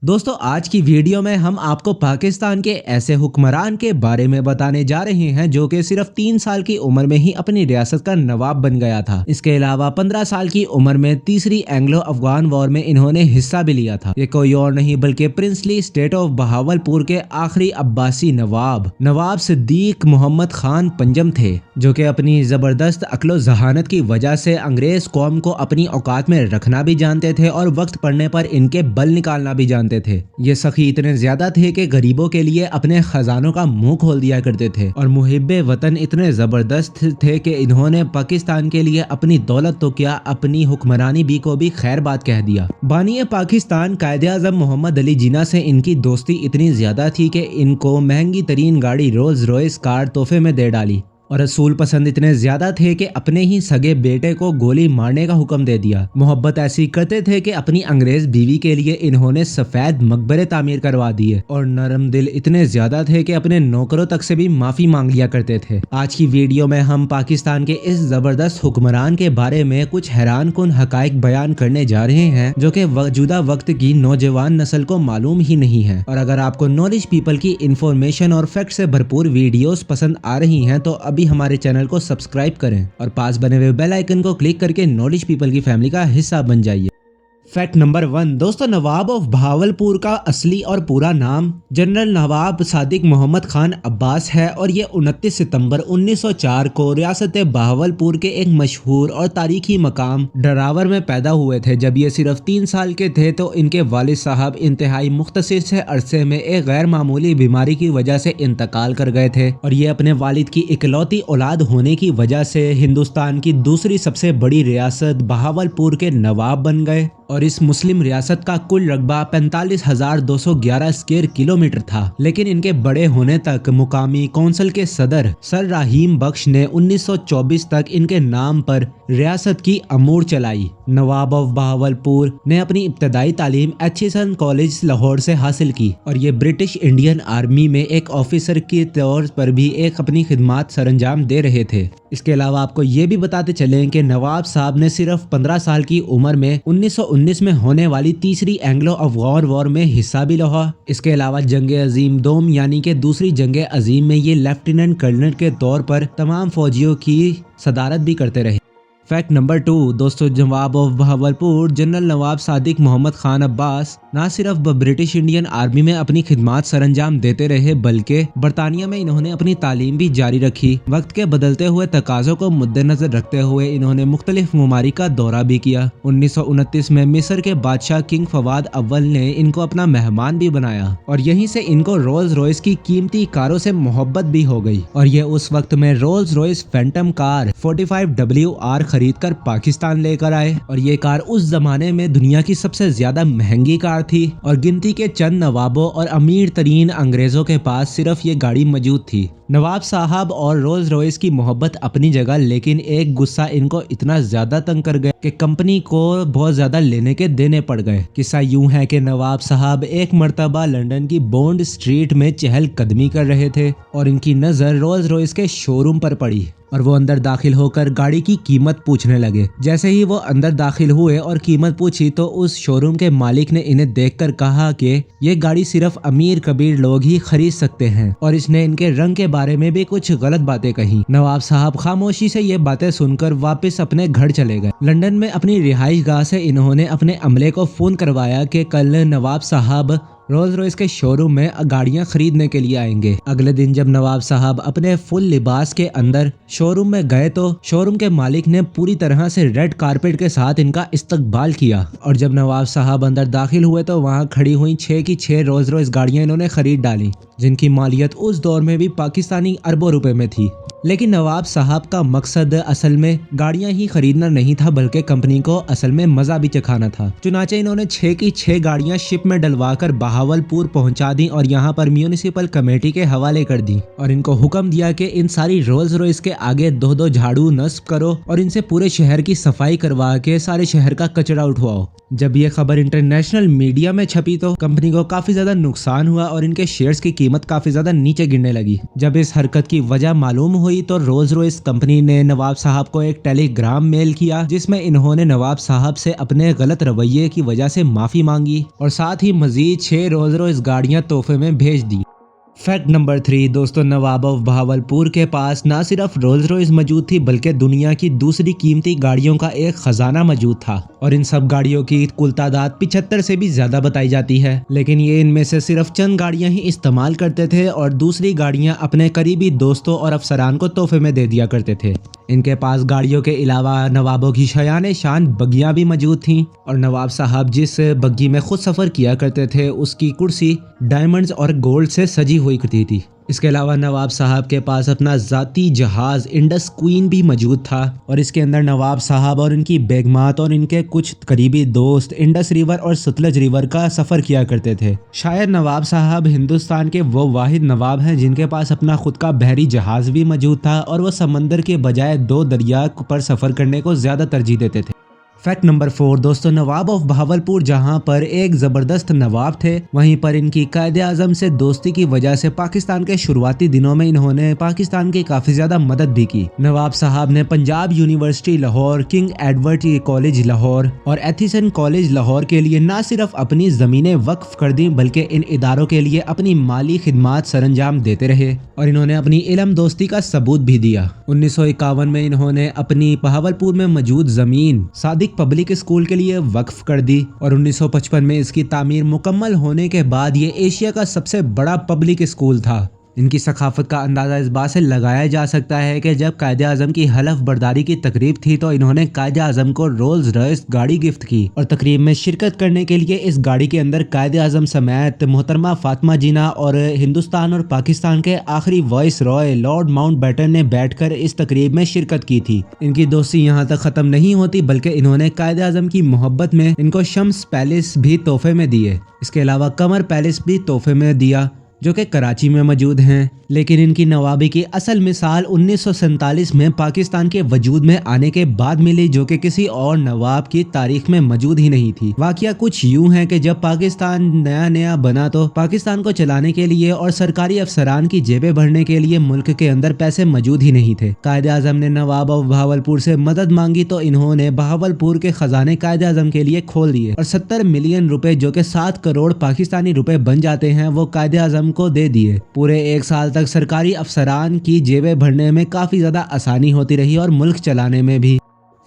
दोस्तों आज की वीडियो में हम आपको पाकिस्तान के ऐसे हुक्मरान के बारे में बताने जा रहे हैं जो कि सिर्फ 3 साल की उम्र में ही अपनी रियासत का नवाब बन गया था। इसके अलावा 15 साल की उम्र में तीसरी एंग्लो अफगान वॉर में इन्होंने हिस्सा भी लिया था। ये कोई और नहीं बल्कि प्रिंसली स्टेट ऑफ बहावलपुर के आखिरी अब्बासी नवाब सिद्दीक मोहम्मद खान पंजम थे, जो कि अपनी जबरदस्त अक्लो जहानत की वजह से अंग्रेज कौम को अपनी औकात में रखना भी जानते थे और वक्त पड़ने पर इनके बल निकालना भी जानते थे। ये सखी इतने ज्यादा थे कि गरीबों के लिए अपने खजानों का मुंह खोल दिया करते थे और मुहिब्बे वतन इतने जबरदस्त थे कि इन्होंने पाकिस्तान के लिए अपनी दौलत तो क्या अपनी हुक्मरानी भी को भी खैर बात कह दिया। बानिए पाकिस्तान कायदे-आज़म मोहम्मद अली जिन्ना से इनकी दोस्ती इतनी ज्यादा थी कि इनको महंगी तरीन गाड़ी रोल्स रॉयस कार तोहफे में दे डाली और रसूल पसंद इतने ज्यादा थे कि अपने ही सगे बेटे को गोली मारने का हुक्म दे दिया। मोहब्बत ऐसी करते थे कि अपनी अंग्रेज बीवी के लिए इन्होंने सफेद मकबरे तामीर करवा दिए और नरम दिल इतने ज्यादा थे कि अपने नौकरों तक से भी माफी मांग लिया करते थे। आज की वीडियो में हम पाकिस्तान के इस जबरदस्त हुक्मरान के बारे में कुछ हैरान कुन हकाइक बयान करने जा रहे हैं जो कि मौजूदा वक्त की नौजवान नस्ल को मालूम ही नहीं है। और अगर आपको नॉलेज पीपल की इंफॉर्मेशन और फैक्ट से भरपूर वीडियोस पसंद आ रही हैं तो अभी हमारे चैनल को सब्सक्राइब करें और पास बने हुए बेल आइकन को क्लिक करके नॉलेज पीपल की फैमिली का हिस्सा बन जाइए। फैक्ट नंबर 1 दोस्तों, नवाब ऑफ बहावलपुर का असली और पूरा नाम जनरल नवाब सादिक मोहम्मद खान अब्बास है और ये 29 सितंबर 1904 को रियासत बहावलपुर के एक मशहूर और तारीखी मकाम डरावर में पैदा हुए थे। जब ये सिर्फ 3 साल के थे तो इनके वालिद साहब इंतहाई मुख्तसर से अरसे में एक गैर मामूली बीमारी की वजह से इंतकाल कर गए थे और ये अपने वालिद की इकलौती औलाद होने की वजह से हिंदुस्तान की दूसरी सबसे बड़ी रियासत बहावलपुर के नवाब बन गए और इस मुस्लिम रियासत का कुल रकबा 45,211 स्क्वायर किलोमीटर था। लेकिन इनके बड़े होने तक मुकामी कौंसिल के सदर सर रहीम बख्श ने 1924 तक इनके नाम पर रियासत की अमूर चलाई। नवाब ऑफ बहावलपुर ने अपनी इब्तदाई तालीम एचिसन कॉलेज लाहौर से हासिल की और ये ब्रिटिश इंडियन आर्मी में एक ऑफिसर के तौर पर भी एक अपनी खिदमात सरंजाम दे रहे थे। इसके अलावा आपको ये भी बताते चलें कि नवाब साहब ने सिर्फ 15 साल की उम्र में 1919 में होने वाली तीसरी एंग्लो अफगान वॉर में हिस्सा भी लिया। इसके अलावा जंग अजीम दोम यानी कि दूसरी जंग अजीम में ये लेफ्टिनेंट कर्नल के तौर पर तमाम फौजियों की सदारत भी करते रहे। फैक्ट नंबर 2 दोस्तों, नवाब ऑफ बहावलपुर जनरल नवाब सादिक मोहम्मद खान अब्बास न सिर्फ ब्रिटिश इंडियन आर्मी में अपनी खिदमात सरंजाम देते रहे बल्कि बरतानिया में इन्होंने अपनी तालीम भी जारी रखी। वक्त के बदलते हुए तकाज़ों को मद्देनजर रखते हुए इन्होंने मुख्तलिफ ममालिक का दौरा भी किया। 1929 में मिस्र के बादशाह किंग फवाद अव्वल ने इनको अपना मेहमान भी बनाया और यहीं से इनको रोल्स रॉयस की कीमती कारों से मोहब्बत भी हो गई और ये उस वक्त में Rolls Royce Phantom car 45 WR खरीद कर पाकिस्तान लेकर आए और ये कार उस जमाने में दुनिया की सबसे ज्यादा महंगी कार थी और गिनती के चंद नवाबों और अमीर तरीन अंग्रेजों के पास सिर्फ ये गाड़ी मौजूद थी। नवाब साहब और रोल्स रॉयस की मोहब्बत अपनी जगह, लेकिन एक गुस्सा इनको इतना ज्यादा तंग कर गया कि कंपनी को बहुत ज्यादा लेने के देने पड़ गए। किस्सा यूं है कि नवाब साहब एक मर्तबा लंदन की बॉन्ड स्ट्रीट में चहल कदमी कर रहे थे और इनकी नजर रोल्स रॉयस के शोरूम पर पड़ी और वो अंदर दाखिल होकर गाड़ी की कीमत पूछने लगे। जैसे ही वो अंदर दाखिल हुए और कीमत पूछी तो उस शोरूम के मालिक ने इन्हें देखकर कहा कि ये गाड़ी सिर्फ अमीर कबीर लोग ही खरीद सकते हैं और इसने इनके रंग के बारे में भी कुछ गलत बातें कही। नवाब साहब खामोशी से ये बातें सुनकर वापस अपने घर चले गए। लंदन में अपनी रिहाइश गाह से इन्होंने अपने अमले को फोन करवाया कि कल नवाब साहब रोल्स रॉयस के शोरूम में गाड़ियां खरीदने के लिए आएंगे। अगले दिन जब नवाब साहब अपने फुल लिबास के अंदर शोरूम में गए तो शोरूम के मालिक ने पूरी तरह से रेड कारपेट के साथ इनका इस्तकबाल किया और जब नवाब साहब अंदर दाखिल हुए तो वहां खड़ी हुई 6 की 6 रोल्स रॉयस गाड़ियां इन्होंने खरीद डाली, जिनकी मालियत उस दौर में भी पाकिस्तानी अरबों रुपए में थी। लेकिन नवाब साहब का मकसद असल में गाड़ियां ही खरीदना नहीं था बल्कि कंपनी को असल में मजा भी चखाना था। चुनाचे इन्होंने 6 की 6 गाड़ियां शिप में डलवाकर बहावलपुर पहुंचा दी और यहां पर म्यूनिसिपल कमेटी के हवाले कर दी और इनको हुक्म दिया कि इन सारी रोल्स रॉयस के आगे 2-2 झाड़ू नस्ब करो और इनसे पूरे शहर की सफाई करवा के सारे शहर का कचरा उठवाओ। जब ये खबर इंटरनेशनल मीडिया में छपी तो कंपनी को काफी ज्यादा नुकसान हुआ और इनके शेयर्स की कीमत काफी ज्यादा नीचे गिरने लगी। जब इस हरकत की वजह मालूम हुई हुई तो रोल्स रॉयस कंपनी ने नवाब साहब को एक टेलीग्राम मेल किया जिसमें इन्होंने नवाब साहब से अपने गलत रवैये की वजह से माफी मांगी और साथ ही मजीद 6 रोल्स रॉयस गाड़ियां तोहफे में भेज दी। फैक्ट नंबर 3 दोस्तों, नवाब ऑफ बहावलपुर के पास ना सिर्फ रोल्स रॉयस मौजूद थी बल्कि दुनिया की दूसरी कीमती गाड़ियों का एक खजाना मौजूद था और इन सब गाड़ियों की कुल तादाद 75 से भी ज्यादा बताई जाती है। लेकिन ये इनमें से सिर्फ चंद गाड़ियां ही इस्तेमाल करते थे और दूसरी गाड़ियां अपने करीबी दोस्तों और अफसरान को तोहफे में दे दिया करते थे। इनके पास गाड़ियों के अलावा नवाबों की शान शान बग्गियां भी मौजूद थीं और नवाब साहब जिस बग्गी में खुद सफ़र किया करते थे उसकी कुर्सी डायमंड्स और गोल्ड से सजी हुई करती थी। इसके अलावा नवाब साहब के पास अपना ज़ाती जहाज़ इंडस क्वीन भी मौजूद था और इसके अंदर नवाब साहब और इनकी बेगमात और इनके कुछ करीबी दोस्त इंडस रिवर और सतलज रिवर का सफ़र किया करते थे। शायद नवाब साहब हिंदुस्तान के वो वाहिद नवाब हैं जिनके पास अपना खुद का बहरी जहाज़ भी मौजूद था और वह समंदर के बजाय 2 दरिया पर सफ़र करने को ज़्यादा तरजीह देते थे। फैक्ट नंबर 4 दोस्तों, नवाब ऑफ बहावलपुर जहां पर एक ज़बरदस्त नवाब थे वहीं पर इनकी कायदे आज़म से दोस्ती की वजह से पाकिस्तान के शुरुआती दिनों में इन्होंने पाकिस्तान की काफ़ी ज़्यादा मदद भी की। नवाब साहब ने Punjab university Lahore, king Edward college Lahore और एथिसन कॉलेज लाहौर के लिए न सिर्फ अपनी ज़मीनें वक्फ कर दी बल्कि इन इदारों के लिए अपनी माली खिदमात सरंजाम देते रहे और इन्होंने अपनी इल्म दोस्ती का सबूत भी दिया। 1951 में इन्होंने अपनी बहावलपुर में मौजूद ज़मीन सादिक पब्लिक स्कूल के लिए वक्फ कर दी और 1955 में इसकी तामीर मुकम्मल होने के बाद ये एशिया का सबसे बड़ा पब्लिक स्कूल था। इनकी सखाफत का अंदाज़ा इस बात से लगाया जा सकता है कि जब कायदे आज़म की हलफ बर्दारी की तकरीब थी तो इन्होंने कायदे आज़म को रोल्स रॉयस गाड़ी गिफ्ट की और तकरीब में शिरकत करने के लिए इस गाड़ी के अंदर कायदे आज़म समेत मोहतरमा फातिमा जिना और हिंदुस्तान और पाकिस्तान के आखिरी वॉइस रॉय लॉर्ड माउंटबेटन ने बैठकर इस तकरीब में शिरकत की थी। इनकी दोस्ती यहाँ तक ख़त्म नहीं होती बल्कि इन्होंने कायदे आज़म की मोहब्बत में इनको शम्स पैलेस भी तोहफे में दिए। इसके अलावा कमर पैलेस भी तोहफे में दिया जो कि कराची में मौजूद हैं। लेकिन इनकी नवाबी की असल मिसाल 1947 में पाकिस्तान के वजूद में आने के बाद मिली जो कि किसी और नवाब की तारीख में मौजूद ही नहीं थी। वाकया कुछ यूं है कि जब पाकिस्तान नया बना तो पाकिस्तान को चलाने के लिए और सरकारी अफसरान की जेबें भरने के लिए मुल्क के अंदर पैसे मौजूद ही नहीं थे। कायदे आज़म ने नवाब ऑफ बहावलपुर से मदद मांगी तो इन्होंने बहावलपुर के खजाने कायदे आज़म के लिए खोल दिए और 70 मिलियन रुपए जो कि 7 करोड़ पाकिस्तानी रुपए बन जाते हैं वो कायदे आज़म को दे दिए। पूरे 1 साल तक सरकारी अफसरान की जेबें भरने में काफ़ी ज़्यादा आसानी होती रही और मुल्क चलाने में भी।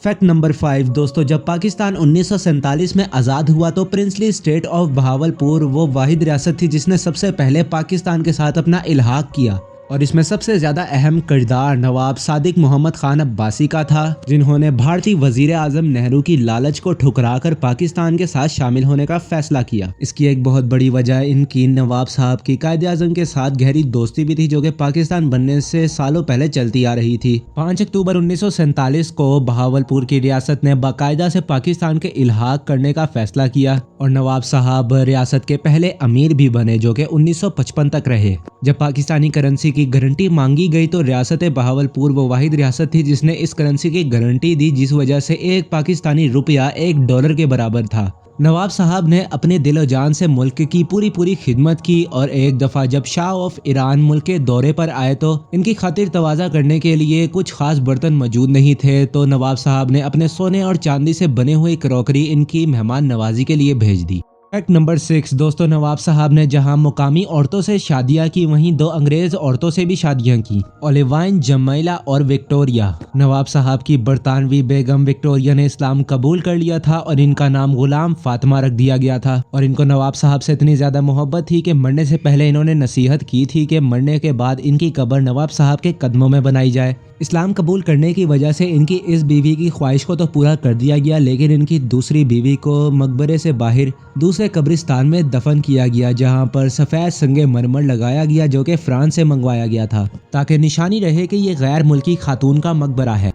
फैक्ट नंबर 5 दोस्तों, जब पाकिस्तान 1947 में आज़ाद हुआ तो प्रिंसली स्टेट ऑफ बहावलपुर वो वाहिद रियासत थी जिसने सबसे पहले पाकिस्तान के साथ अपना इल्हाक किया और इसमें सबसे ज़्यादा अहम किरदार नवाब सादिक मोहम्मद खान अब्बासी का था जिन्होंने भारतीय वजीर आज़म नेहरू की लालच को ठुकराकर पाकिस्तान के साथ शामिल होने का फैसला किया। इसकी एक बहुत बड़ी वजह इनकी नवाब साहब की कायदे आज़म के साथ गहरी दोस्ती भी थी जो कि पाकिस्तान बनने से सालों पहले चलती आ रही थी। 5 अक्टूबर 1947 को बहावलपुर की रियासत ने बाकायदा से पाकिस्तान के इल्हाक करने का फैसला किया और नवाब साहब रियासत के पहले अमीर भी बने जो कि 1955 तक रहे। जब पाकिस्तानी करेंसी की गारंटी मांगी गई तो रियासत बहावलपुर वो वाहिद रियासत थी जिसने इस करेंसी की गारंटी दी जिस वजह से एक पाकिस्तानी रुपया $1 के बराबर था। नवाब साहब ने अपने दिलो जान से मुल्क की पूरी खिदमत की और एक दफ़ा जब शाह ऑफ ईरान मुल्क के दौरे पर आए तो इनकी खातिर तवाज़ा करने के लिए कुछ खास बर्तन मौजूद नहीं थे तो नवाब साहब ने अपने सोने और चांदी से बने हुई क्रॉकरी इनकी मेहमान नवाजी के लिए भेज दी। फैक्ट नंबर 6 दोस्तों, नवाब साहब ने जहां मुकामी औरतों से शादियां की वहीं 2 अंग्रेज औरतों से भी शादियां की, ओलिवाइन, जमैला और विक्टोरिया। नवाब साहब की बरतानवी बेगम विक्टोरिया ने इस्लाम कबूल कर लिया था और इनका नाम गुलाम फातिमा रख दिया गया था और इनको नवाब साहब से इतनी ज़्यादा मोहब्बत थी कि मरने से पहले इन्होंने नसीहत की थी कि मरने के बाद इनकी कब्र नवाब साहब के कदमों में बनाई जाए। इस्लाम कबूल करने की वजह से इनकी इस बीवी की ख्वाहिश को तो पूरा कर दिया गया लेकिन इनकी दूसरी बीवी को मकबरे से बाहर दूसरे कब्रिस्तान में दफन किया गया जहां पर सफ़ेद संगे मरमर लगाया गया जो कि फ्रांस से मंगवाया गया था ताकि निशानी रहे कि ये गैर मुल्की खातून का मकबरा है।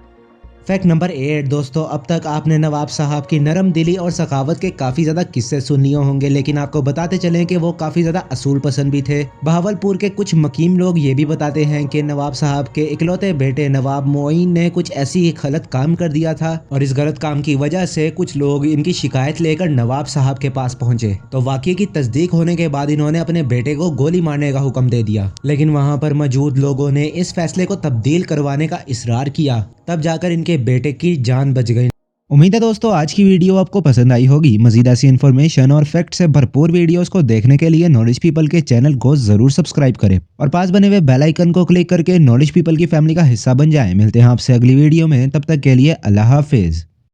फैक्ट नंबर 8 दोस्तों, अब तक आपने नवाब साहब की नरम दिली और सखावत के काफी ज्यादा किस्से सुन लिए होंगे, लेकिन आपको बताते चलें कि वो काफी ज्यादा असूल पसंद भी थे। बहावलपुर के कुछ मकीम लोग ये भी बताते हैं कि नवाब साहब के इकलौते बेटे नवाब मोइन ने कुछ ऐसी एक गलत काम कर दिया था और इस गलत काम की वजह से कुछ लोग इनकी शिकायत लेकर नवाब साहब के पास पहुंचे। तो वाकये की तस्दीक होने के बाद इन्होंने अपने बेटे को गोली मारने का हुक्म दे दिया, लेकिन वहां पर मौजूद लोगों ने इस फैसले को तब्दील करवाने का इसरार किया, तब जाकर इनके बेटे की जान बच गई। उम्मीद है दोस्तों आज की वीडियो आपको पसंद आई होगी। मजीद ऐसी इन्फॉर्मेशन और फैक्ट से भरपूर वीडियोस को देखने के लिए नॉलेज पीपल के चैनल को जरूर सब्सक्राइब करें और पास बने हुए बेल आइकन को क्लिक करके नॉलेज पीपल की फैमिली का हिस्सा बन जाएं। मिलते हैं आपसे अगली वीडियो में, तब तक के लिए अल्लाह हाफिज।